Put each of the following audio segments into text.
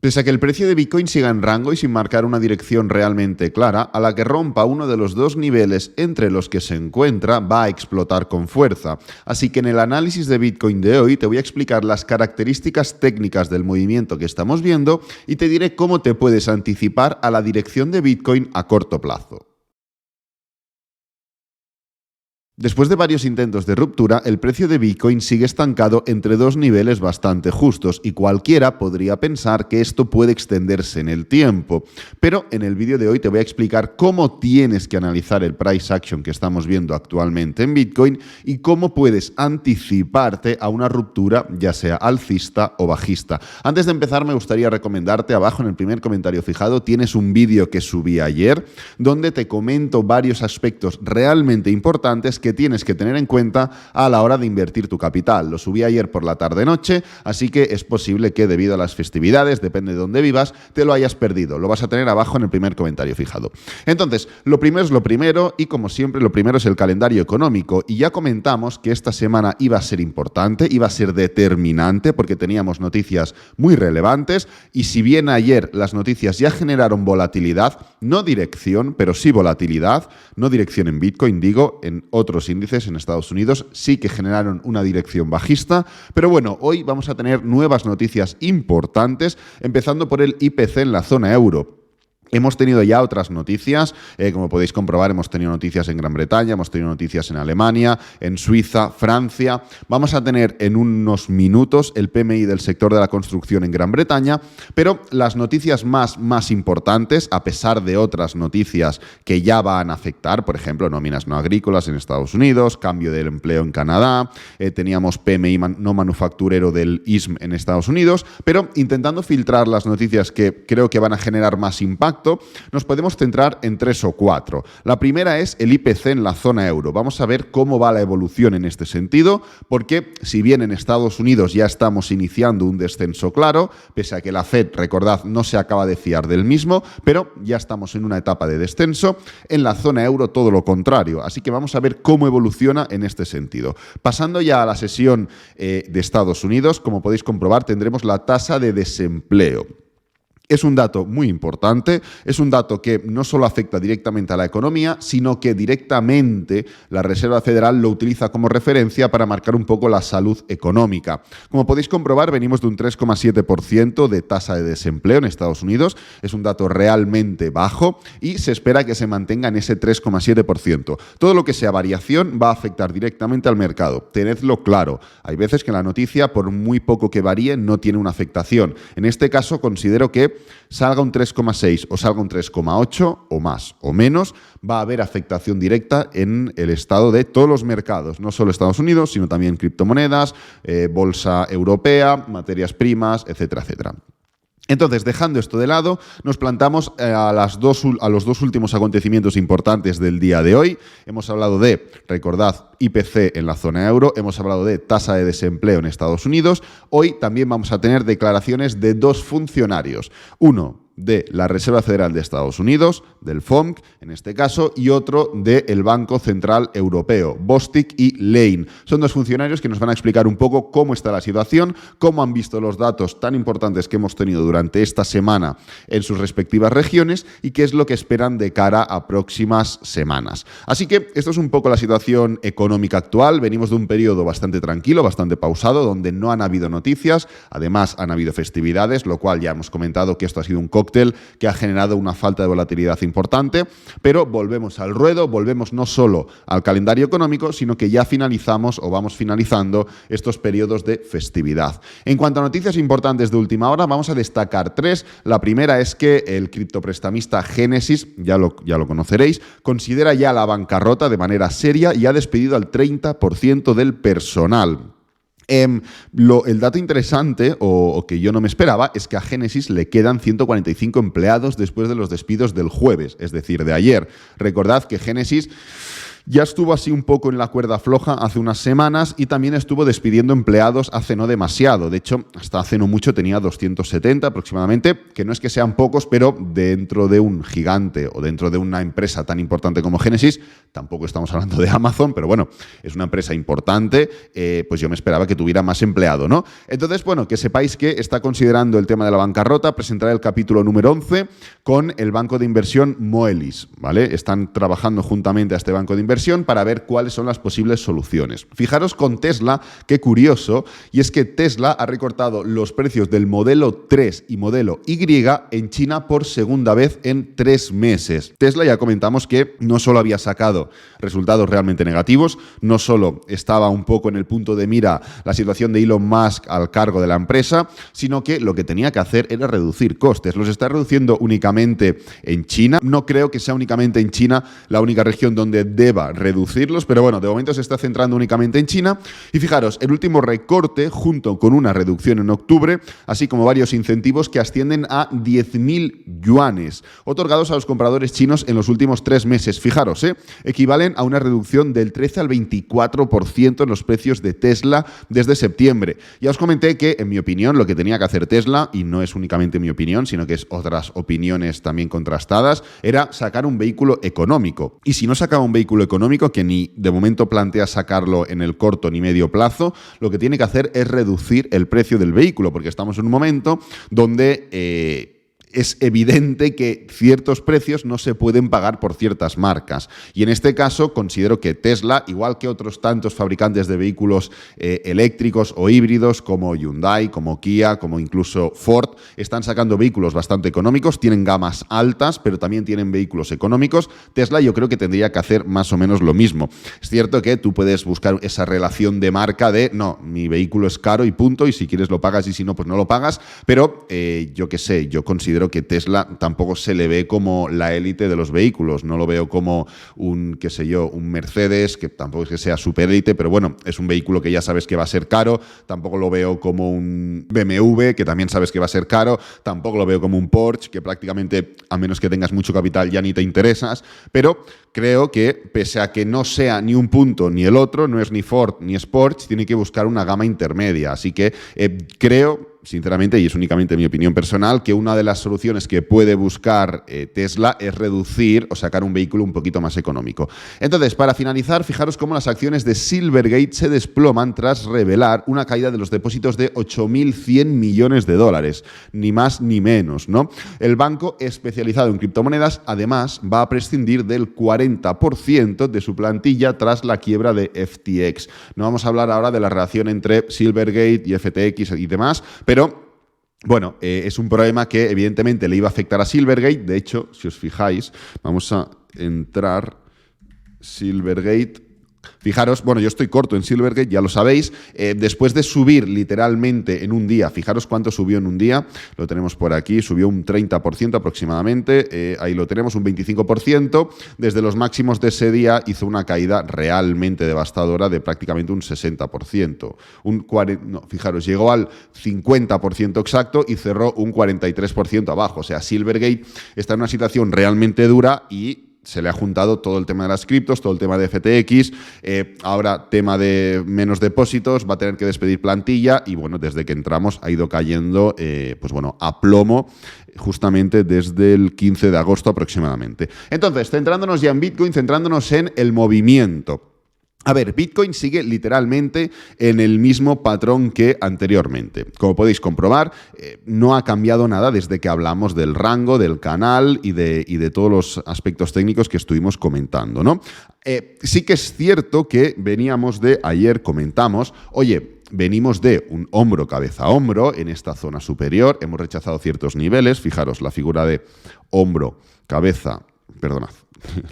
Pese a que el precio de Bitcoin siga en rango y sin marcar una dirección realmente clara, a la que rompa uno de los dos niveles entre los que se encuentra, va a explotar con fuerza. Así que en el análisis de Bitcoin de hoy te voy a explicar las características técnicas del movimiento que estamos viendo y te diré cómo te puedes anticipar a la dirección de Bitcoin a corto plazo. Después de varios intentos de ruptura, el precio de Bitcoin sigue estancado entre dos niveles bastante justos y cualquiera podría pensar que esto puede extenderse en el tiempo. Pero en el vídeo de hoy te voy a explicar cómo tienes que analizar el price action que estamos viendo actualmente en Bitcoin y cómo puedes anticiparte a una ruptura, ya sea alcista o bajista. Antes de empezar, me gustaría recomendarte, abajo en el primer comentario fijado tienes un vídeo que subí ayer donde te comento varios aspectos realmente importantes que tienes que tener en cuenta a la hora de invertir tu capital. Lo subí ayer por la tarde-noche, así que es posible que debido a las festividades, depende de dónde vivas, te lo hayas perdido. Lo vas a tener abajo en el primer comentario fijado. Entonces, lo primero es lo primero y como siempre lo primero es el calendario económico y ya comentamos que esta semana iba a ser importante, iba a ser determinante porque teníamos noticias muy relevantes y si bien ayer las noticias ya generaron volatilidad, no dirección, pero sí volatilidad, no dirección en Bitcoin, digo, en otros índices en Estados Unidos sí que generaron una dirección bajista, pero bueno, hoy vamos a tener nuevas noticias importantes, empezando por el IPC en la zona euro. Hemos tenido ya otras noticias, como podéis comprobar, hemos tenido noticias en Gran Bretaña, hemos tenido noticias en Alemania, en Suiza, Francia. Vamos a tener en unos minutos el PMI del sector de la construcción en Gran Bretaña, pero las noticias más importantes, a pesar de otras noticias que ya van a afectar, por ejemplo, nóminas no agrícolas en Estados Unidos, cambio del empleo en Canadá, teníamos PMI no manufacturero del ISM en Estados Unidos, pero intentando filtrar las noticias que creo que van a generar más impacto, nos podemos centrar en 3 o 4. La primera es el IPC en la zona euro. Vamos a ver cómo va la evolución en este sentido, porque si bien en Estados Unidos ya estamos iniciando un descenso claro, pese a que la Fed, recordad, no se acaba de fiar del mismo, pero ya estamos en una etapa de descenso, en la zona euro todo lo contrario. Así que vamos a ver cómo evoluciona en este sentido. Pasando ya a la sesión de Estados Unidos, como podéis comprobar, tendremos la tasa de desempleo. Es un dato muy importante, es un dato que no solo afecta directamente a la economía, sino que directamente la Reserva Federal lo utiliza como referencia para marcar un poco la salud económica. Como podéis comprobar, venimos de un 3,7% de tasa de desempleo en Estados Unidos, es un dato realmente bajo y se espera que se mantenga en ese 3,7%. Todo lo que sea variación va a afectar directamente al mercado, tenedlo claro. Hay veces que la noticia, por muy poco que varíe, no tiene una afectación. En este caso, considero que salga un 3,6 o salga un 3,8 o más o menos, va a haber afectación directa en el estado de todos los mercados, no solo Estados Unidos, sino también criptomonedas, bolsa europea, materias primas, etcétera, etcétera. Entonces, dejando esto de lado, nos plantamos a los dos últimos acontecimientos importantes del día de hoy. Hemos hablado de, recordad, IPC en la zona euro, hemos hablado de tasa de desempleo en Estados Unidos. Hoy también vamos a tener declaraciones de dos funcionarios. Uno de la Reserva Federal de Estados Unidos, del FOMC en este caso, y otro del Banco Central Europeo, Bostic y Lane. Son dos funcionarios que nos van a explicar un poco cómo está la situación, cómo han visto los datos tan importantes que hemos tenido durante esta semana en sus respectivas regiones y qué es lo que esperan de cara a próximas semanas. Así que esto es un poco la situación económica actual. Venimos de un periodo bastante tranquilo, bastante pausado, donde no han habido noticias, además han habido festividades, lo cual ya hemos comentado que esto ha sido un cóctel que ha generado una falta de volatilidad importante, pero volvemos al ruedo, volvemos no solo al calendario económico, sino que ya finalizamos o vamos finalizando estos periodos de festividad. En cuanto a noticias importantes de última hora, vamos a destacar 3. La primera es que el criptoprestamista Genesis, ya lo conoceréis, considera ya la bancarrota de manera seria y ha despedido al 30% del personal. El dato interesante, o que yo no me esperaba, es que a Genesis le quedan 145 empleados después de los despidos del jueves, es decir, de ayer. Recordad que Genesis Ya estuvo así un poco en la cuerda floja hace unas semanas y también estuvo despidiendo empleados hace no demasiado. De hecho, hasta hace no mucho tenía 270 aproximadamente, que no es que sean pocos, pero dentro de un gigante o dentro de una empresa tan importante como Genesis, tampoco estamos hablando de Amazon, pero bueno, es una empresa importante, pues yo me esperaba que tuviera más empleado, ¿no? Entonces, bueno, que sepáis que está considerando el tema de la bancarrota, presentará el capítulo número 11 con el banco de inversión Moelis, ¿vale? Están trabajando juntamente a este banco de inversión para ver cuáles son las posibles soluciones. Fijaros con Tesla, qué curioso, y es que Tesla ha recortado los precios del modelo 3 y modelo Y en China por segunda vez en 3 meses. Tesla, ya comentamos que no solo había sacado resultados realmente negativos, no solo estaba un poco en el punto de mira la situación de Elon Musk al cargo de la empresa, sino que lo que tenía que hacer era reducir costes. Los está reduciendo únicamente en China. No creo que sea únicamente en China la única región donde deba reducirlos, pero bueno, de momento se está centrando únicamente en China. Y fijaros, el último recorte, junto con una reducción en octubre, así como varios incentivos que ascienden a 10.000 yuanes, otorgados a los compradores chinos en los últimos 3 meses. Fijaros, equivalen a una reducción del 13 al 24% en los precios de Tesla desde septiembre. Ya os comenté que, en mi opinión, lo que tenía que hacer Tesla, y no es únicamente mi opinión, sino que es otras opiniones también contrastadas, era sacar un vehículo económico. Y si no sacaba un vehículo económico, que ni de momento plantea sacarlo en el corto ni medio plazo, lo que tiene que hacer es reducir el precio del vehículo, porque estamos en un momento donde es evidente que ciertos precios no se pueden pagar por ciertas marcas. Y en este caso considero que Tesla, igual que otros tantos fabricantes de vehículos eléctricos o híbridos como Hyundai, como Kia, como incluso Ford, están sacando vehículos bastante económicos, tienen gamas altas, pero también tienen vehículos económicos. Tesla yo creo que tendría que hacer más o menos lo mismo. Es cierto que tú puedes buscar esa relación de marca de, no, mi vehículo es caro y punto, y si quieres lo pagas y si no, pues no lo pagas, pero yo qué sé, yo considero que Tesla tampoco se le ve como la élite de los vehículos. No lo veo como un Mercedes, que tampoco es que sea super élite, pero bueno, es un vehículo que ya sabes que va a ser caro. Tampoco lo veo como un BMW, que también sabes que va a ser caro. Tampoco lo veo como un Porsche, que prácticamente, a menos que tengas mucho capital, ya ni te interesas. Pero creo que, pese a que no sea ni un punto ni el otro, no es ni Ford ni es Porsche, tiene que buscar una gama intermedia. Así que creo, sinceramente, y es únicamente mi opinión personal, que una de las soluciones que puede buscar Tesla es reducir o sacar un vehículo un poquito más económico. Entonces, para finalizar, fijaros cómo las acciones de Silvergate se desploman tras revelar una caída de los depósitos de 8.100 millones de dólares, ni más ni menos, ¿no? El banco especializado en criptomonedas, además, va a prescindir del 40% de su plantilla tras la quiebra de FTX. No vamos a hablar ahora de la relación entre Silvergate y FTX y demás, pero bueno, es un problema que evidentemente le iba a afectar a Silvergate. De hecho, si os fijáis, vamos a entrar Silvergate. Fijaros, bueno, yo estoy corto en Silvergate, ya lo sabéis. Después de subir literalmente en un día, fijaros cuánto subió en un día, lo tenemos por aquí, subió un 30% aproximadamente, ahí lo tenemos, un 25%. Desde los máximos de ese día hizo una caída realmente devastadora de prácticamente un 60%. Fijaros, llegó al 50% exacto y cerró un 43% abajo. O sea, Silvergate está en una situación realmente dura y se le ha juntado todo el tema de las criptos, todo el tema de FTX, ahora tema de menos depósitos, va a tener que despedir plantilla y bueno, desde que entramos ha ido cayendo pues bueno, a plomo justamente desde el 15 de agosto aproximadamente. Entonces, centrándonos ya en Bitcoin, centrándonos en el movimiento. A ver, Bitcoin sigue literalmente en el mismo patrón que anteriormente. Como podéis comprobar, no ha cambiado nada desde que hablamos del rango, del canal y de todos los aspectos técnicos que estuvimos comentando, ¿no? Sí que es cierto que ayer comentamos, oye, venimos de un hombro, cabeza, hombro en esta zona superior, hemos rechazado ciertos niveles, fijaros la figura de hombro, cabeza, perdonad,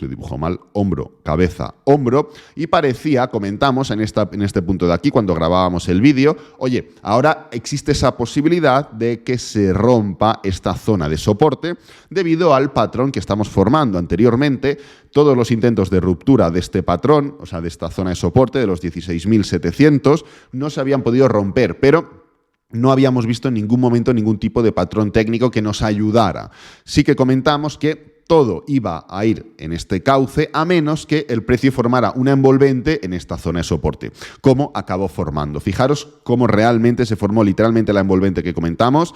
le dibujo mal, hombro, cabeza, hombro, y parecía, comentamos en este punto de aquí, cuando grabábamos el vídeo, oye, ahora existe esa posibilidad de que se rompa esta zona de soporte debido al patrón que estamos formando anteriormente. Todos los intentos de ruptura de este patrón, o sea, de esta zona de soporte, de los 16.700, no se habían podido romper, pero no habíamos visto en ningún momento ningún tipo de patrón técnico que nos ayudara. Sí que comentamos que todo iba a ir en este cauce a menos que el precio formara una envolvente en esta zona de soporte, como acabó formando. Fijaros cómo realmente se formó literalmente la envolvente que comentamos,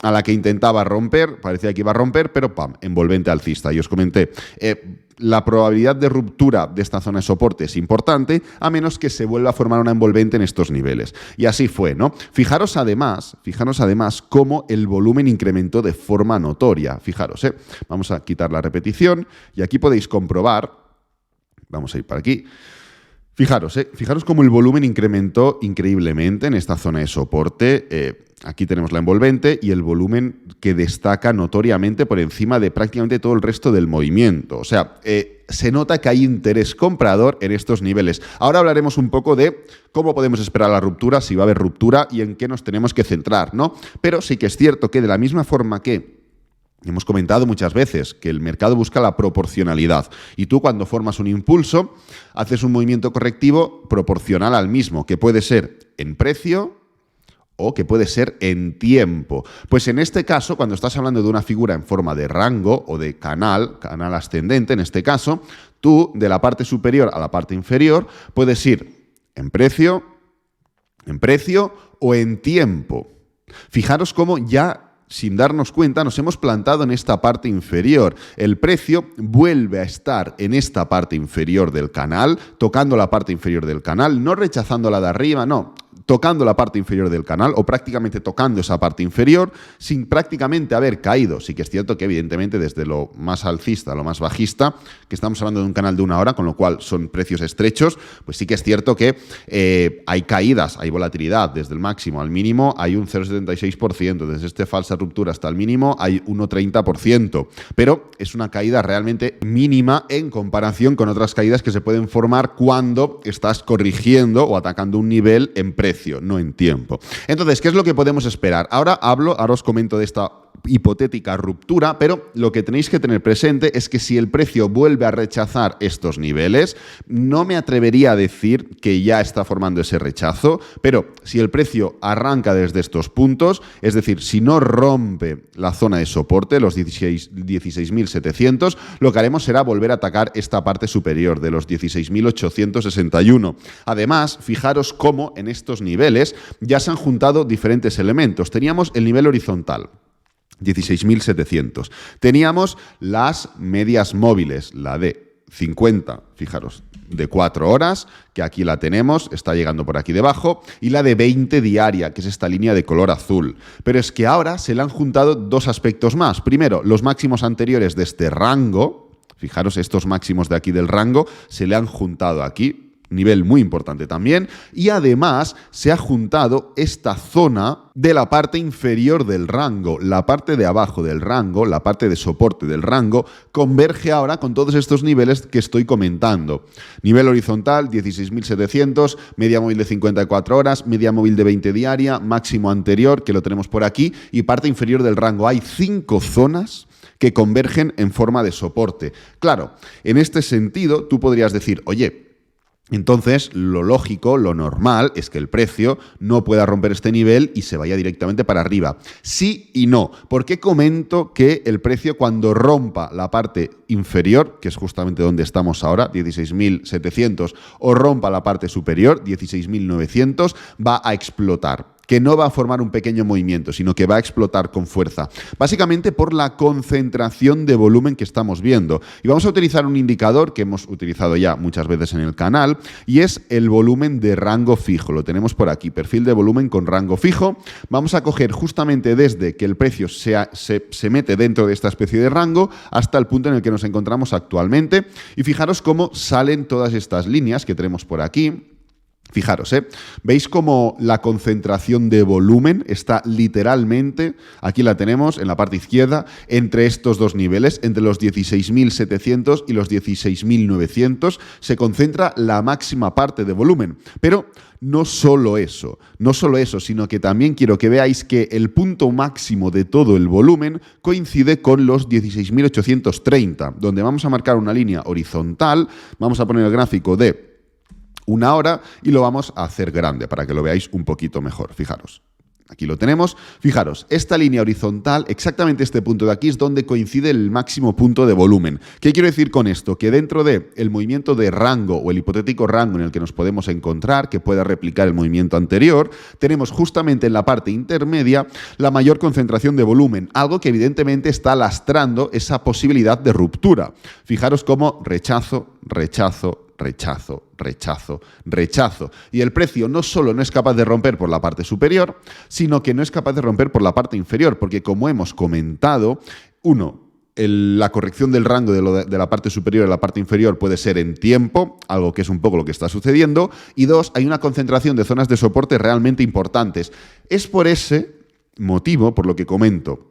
a la que intentaba romper, parecía que iba a romper, pero ¡pam!, envolvente alcista. Y os comenté, la probabilidad de ruptura de esta zona de soporte es importante, a menos que se vuelva a formar una envolvente en estos niveles. Y así fue, ¿no? Fijaros además cómo el volumen incrementó de forma notoria. Fijaros, vamos a quitar la repetición y aquí podéis comprobar, vamos a ir para aquí. Fijaros cómo el volumen incrementó increíblemente en esta zona de soporte. Aquí tenemos la envolvente y el volumen que destaca notoriamente por encima de prácticamente todo el resto del movimiento. O sea, se nota que hay interés comprador en estos niveles. Ahora hablaremos un poco de cómo podemos esperar la ruptura, si va a haber ruptura y en qué nos tenemos que centrar, ¿no? Pero sí que es cierto que de la misma forma que hemos comentado muchas veces que el mercado busca la proporcionalidad y tú cuando formas un impulso haces un movimiento correctivo proporcional al mismo, que puede ser en precio o que puede ser en tiempo. Pues en este caso, cuando estás hablando de una figura en forma de rango o de canal ascendente en este caso, tú de la parte superior a la parte inferior puedes ir en precio o en tiempo. Fijaros cómo ya sin darnos cuenta, nos hemos plantado en esta parte inferior. El precio vuelve a estar en esta parte inferior del canal, tocando la parte inferior del canal, no rechazando la de arriba, no, tocando la parte inferior del canal o prácticamente tocando esa parte inferior sin prácticamente haber caído. Sí que es cierto que evidentemente desde lo más alcista a lo más bajista, que estamos hablando de un canal de una hora, con lo cual son precios estrechos, pues sí que es cierto que hay caídas, hay volatilidad. Desde el máximo al mínimo hay un 0,76%, desde esta falsa ruptura hasta el mínimo hay 1,30%, pero es una caída realmente mínima en comparación con otras caídas que se pueden formar cuando estás corrigiendo o atacando un nivel en precio, no en tiempo. Entonces, ¿qué es lo que podemos esperar? Ahora os comento de esta hipotética ruptura, pero lo que tenéis que tener presente es que si el precio vuelve a rechazar estos niveles, no me atrevería a decir que ya está formando ese rechazo, pero si el precio arranca desde estos puntos, es decir, si no rompe la zona de soporte, los 16.700, lo que haremos será volver a atacar esta parte superior de los 16.861. Además, fijaros cómo en estos niveles ya se han juntado diferentes elementos. Teníamos el nivel horizontal, 16.700. Teníamos las medias móviles, la de 50, fijaros, de 4 horas, que aquí la tenemos, está llegando por aquí debajo, y la de 20 diaria, que es esta línea de color azul. Pero es que ahora se le han juntado dos aspectos más. Primero, los máximos anteriores de este rango, fijaros, estos máximos de aquí del rango, se le han juntado aquí, nivel muy importante también, y además se ha juntado esta zona de la parte inferior del rango, la parte de abajo del rango, la parte de soporte del rango, converge ahora con todos estos niveles que estoy comentando. Nivel horizontal, 16.700, media móvil de 54 horas, media móvil de 20 diaria, máximo anterior, que lo tenemos por aquí, y parte inferior del rango. Hay 5 zonas que convergen en forma de soporte. Claro, en este sentido, tú podrías decir, oye, entonces, lo lógico, lo normal, es que el precio no pueda romper este nivel y se vaya directamente para arriba. Sí y no. ¿Por qué comento que el precio cuando rompa la parte inferior, que es justamente donde estamos ahora, 16.700, o rompa la parte superior, 16.900, va a explotar? Que no va a formar un pequeño movimiento, sino que va a explotar con fuerza. Básicamente por la concentración de volumen que estamos viendo. Y vamos a utilizar un indicador que hemos utilizado ya muchas veces en el canal, y es el volumen de rango fijo. Lo tenemos por aquí, perfil de volumen con rango fijo. Vamos a coger justamente desde que el precio se mete dentro de esta especie de rango hasta el punto en el que nos encontramos actualmente. Y fijaros cómo salen todas estas líneas que tenemos por aquí. Fijaros, ¿veis cómo la concentración de volumen está literalmente, aquí la tenemos en la parte izquierda, entre estos dos niveles, entre los 16.700 y los 16.900, se concentra la máxima parte de volumen. Pero no solo eso, sino que también quiero que veáis que el punto máximo de todo el volumen coincide con los 16.830, donde vamos a marcar una línea horizontal, vamos a poner el gráfico de 1 hora y lo vamos a hacer grande para que lo veáis un poquito mejor. Fijaros, Aquí lo tenemos. Fijaros, esta línea horizontal, exactamente este punto de aquí es donde coincide el máximo punto de volumen. ¿Qué quiero decir con esto? Que dentro del movimiento de rango o el hipotético rango en el que nos podemos encontrar, que pueda replicar el movimiento anterior, tenemos justamente en la parte intermedia la mayor concentración de volumen, algo que evidentemente está lastrando esa posibilidad de ruptura. Fijaros cómo rechazo, rechazo, rechazo, rechazo, rechazo. Y el precio no solo no es capaz de romper por la parte superior, sino que no es capaz de romper por la parte inferior, porque como hemos comentado, la corrección del rango de la parte superior a la parte inferior puede ser en tiempo, algo que es un poco lo que está sucediendo, y dos, hay una concentración de zonas de soporte realmente importantes. Es por ese motivo, por lo que comento,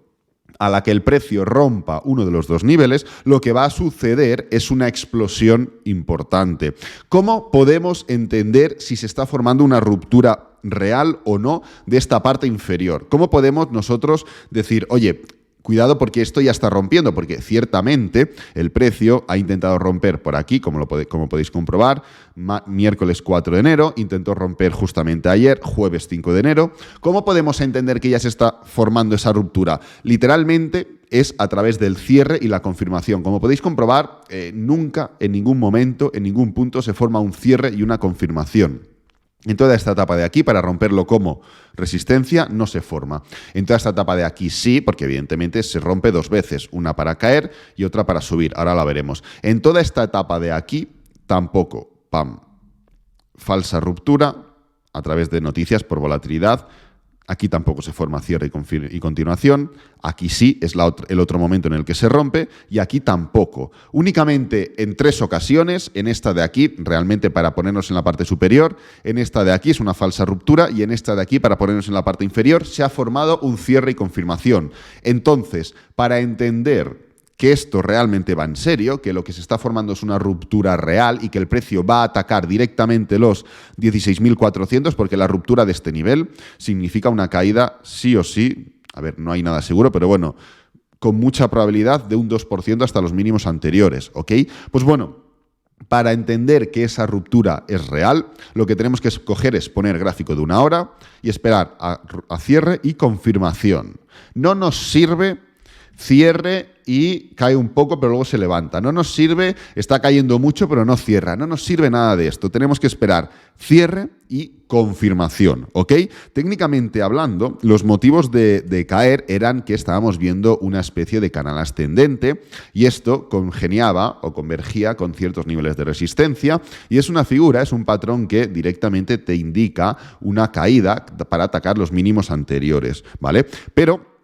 a la que el precio rompa uno de los dos niveles, lo que va a suceder es una explosión importante. ¿Cómo podemos entender si se está formando una ruptura real o no de esta parte inferior? ¿Cómo podemos nosotros decir, oye, cuidado porque esto ya está rompiendo? Porque ciertamente el precio ha intentado romper por aquí, como podéis comprobar, miércoles 4 de enero, intentó romper justamente ayer, jueves 5 de enero. ¿Cómo podemos entender que ya se está formando esa ruptura? Literalmente es a través del cierre y la confirmación. Como podéis comprobar, nunca, en ningún momento, en ningún punto se forma un cierre y una confirmación. En toda esta etapa de aquí, para romperlo como resistencia, no se forma. En toda esta etapa de aquí sí, porque evidentemente se rompe dos veces, una para caer y otra para subir. Ahora la veremos. En toda esta etapa de aquí, tampoco. ¡Pam! Falsa ruptura a través de noticias por volatilidad. Aquí tampoco se forma cierre y continuación. Aquí sí, es el otro momento en el que se rompe. Y aquí tampoco. Únicamente en 3 ocasiones, en esta de aquí, realmente para ponernos en la parte superior, en esta de aquí es una falsa ruptura y en esta de aquí, para ponernos en la parte inferior, se ha formado un cierre y confirmación. Entonces, para entender que esto realmente va en serio, que lo que se está formando es una ruptura real y que el precio va a atacar directamente los 16.400, porque la ruptura de este nivel significa una caída sí o sí, a ver, no hay nada seguro, pero bueno, con mucha probabilidad de un 2% hasta los mínimos anteriores, ¿ok? Pues bueno, para entender que esa ruptura es real, lo que tenemos que escoger es poner gráfico de 1 hora y esperar a cierre y confirmación. No nos sirve cierre y cae un poco, pero luego se levanta. No nos sirve, está cayendo mucho, pero no cierra. No nos sirve nada de esto. Tenemos que esperar cierre y confirmación, ¿ok? Técnicamente hablando, los motivos de caer eran que estábamos viendo una especie de canal ascendente y esto congeniaba o convergía con ciertos niveles de resistencia y es una figura, es un patrón que directamente te indica una caída para atacar los mínimos anteriores, ¿vale? Pero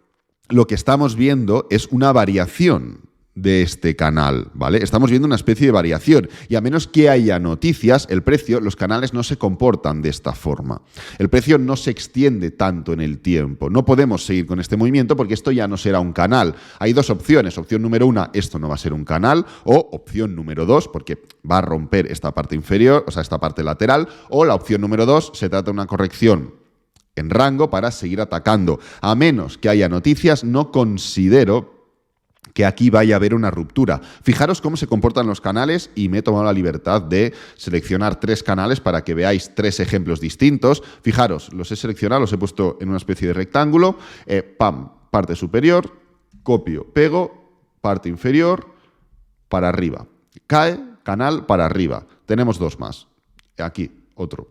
lo que estamos viendo es una variación de este canal, ¿vale? Estamos viendo una especie de variación y a menos que haya noticias, los canales no se comportan de esta forma. El precio no se extiende tanto en el tiempo. No podemos seguir con este movimiento porque esto ya no será un canal. Hay dos opciones. Opción número 1, esto no va a ser un canal, o opción número 2, porque va a romper esta parte inferior, o sea, esta parte lateral, o la opción número 2, se trata de una corrección en rango para seguir atacando. A menos que haya noticias, no considero que aquí vaya a haber una ruptura. Fijaros cómo se comportan los canales y me he tomado la libertad de seleccionar 3 canales para que veáis 3 ejemplos distintos. Fijaros, los he seleccionado, los he puesto en una especie de rectángulo. Pam, parte superior, copio, pego, parte inferior, para arriba. Cae, canal, para arriba. Tenemos 2 más. Aquí, otro.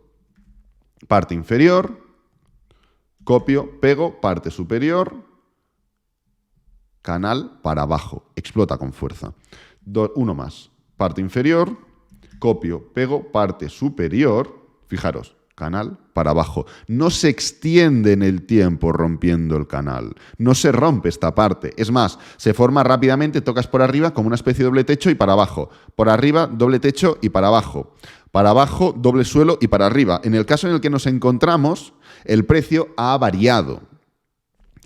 Parte inferior, copio, pego, parte superior, canal para abajo, explota con fuerza. Uno más, parte inferior, copio, pego, parte superior, fijaros, canal para abajo. No se extiende en el tiempo rompiendo el canal, no se rompe esta parte. Es más, se forma rápidamente, tocas por arriba como una especie de doble techo y para abajo. Por arriba, doble techo y para abajo. Para abajo, doble suelo y para arriba. En el caso en el que nos encontramos, el precio ha variado.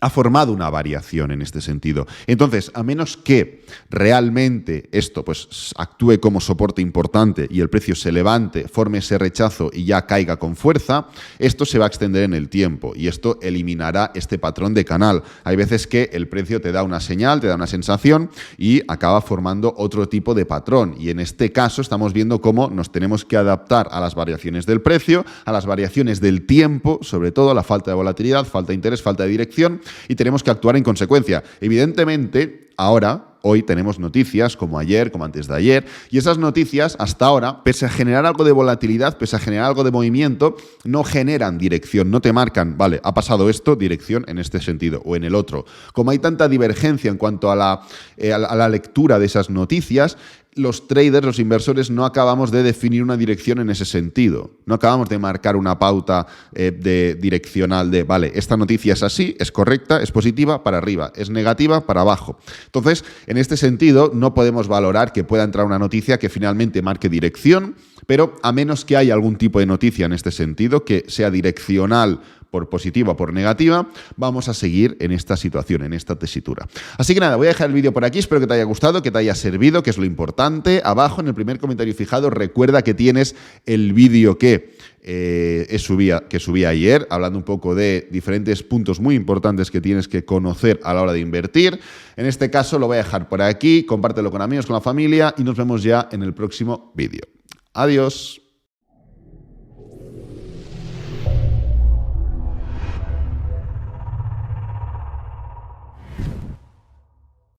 ha formado una variación en este sentido. Entonces, a menos que realmente esto pues actúe como soporte importante y el precio se levante, forme ese rechazo y ya caiga con fuerza, esto se va a extender en el tiempo y esto eliminará este patrón de canal. Hay veces que el precio te da una señal, te da una sensación y acaba formando otro tipo de patrón. Y en este caso estamos viendo cómo nos tenemos que adaptar a las variaciones del precio, a las variaciones del tiempo, sobre todo a la falta de volatilidad, falta de interés, falta de dirección, y tenemos que actuar en consecuencia. Evidentemente, hoy tenemos noticias como ayer, como antes de ayer, y esas noticias hasta ahora, pese a generar algo de volatilidad, pese a generar algo de movimiento, no generan dirección, no te marcan, vale, ha pasado esto, dirección en este sentido o en el otro. Como hay tanta divergencia en cuanto a la lectura de esas noticias, los traders, los inversores, no acabamos de definir una dirección en ese sentido. No acabamos de marcar una pauta direccional de, vale, esta noticia es así, es correcta, es positiva, para arriba, es negativa, para abajo. Entonces, en este sentido, no podemos valorar que pueda entrar una noticia que finalmente marque dirección, pero a menos que haya algún tipo de noticia en este sentido que sea direccional por positiva o por negativa, vamos a seguir en esta situación, en esta tesitura. Así que nada, voy a dejar el vídeo por aquí, espero que te haya gustado, que te haya servido, que es lo importante. Abajo en el primer comentario fijado recuerda que tienes el vídeo que subí ayer, hablando un poco de diferentes puntos muy importantes que tienes que conocer a la hora de invertir. En este caso lo voy a dejar por aquí, compártelo con amigos, con la familia y nos vemos ya en el próximo vídeo. Adiós.